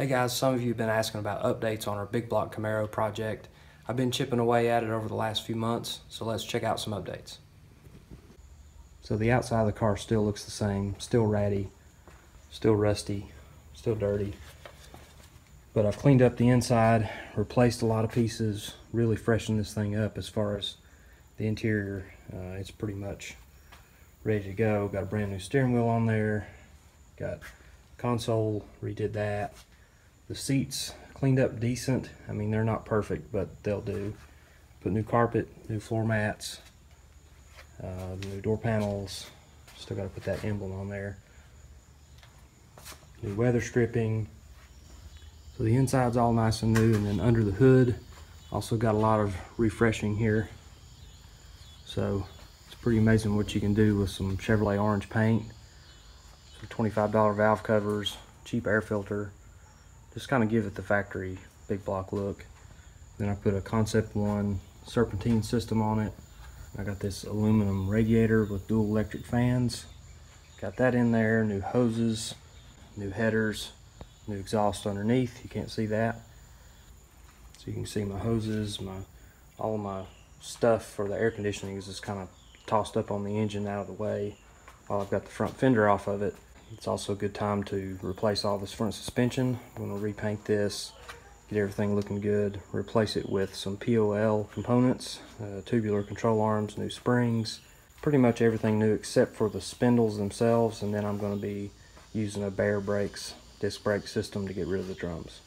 Hey guys, some of you have been asking about updates on our big block Camaro project. I've been chipping away at it over the last few months, so let's check out some updates. So the outside of the car still looks the same, still ratty, still rusty, still dirty. But I've cleaned up the inside, replaced a lot of pieces, really freshened this thing up as far as the interior. It's pretty much ready to go. Got a brand new steering wheel on there, got console, redid that. The seats cleaned up decent. I mean, they're not perfect, but they'll do. Put new carpet, new floor mats, new door panels. Still got to put that emblem on there. New weather stripping. So the inside's all nice and new, and then under the hood, also got a lot of refreshing here. So it's pretty amazing what you can do with some Chevrolet orange paint. Some $25 valve covers, cheap air filter. Just kind of give it the factory big block look. Then I put a Concept 1 serpentine system on it. I got this aluminum radiator with dual electric fans. Got that in there, new hoses, new headers, new exhaust underneath. You can't see that. So you can see my hoses, all of my stuff for the air conditioning is just kind of tossed up on the engine out of the way while I've got the front fender off of it. It's also a good time to replace all this front suspension. I'm going to repaint this, get everything looking good, replace it with some POL components, tubular control arms, new springs, pretty much everything new except for the spindles themselves, and then I'm going to be using a Bear Brakes disc brake system to get rid of the drums.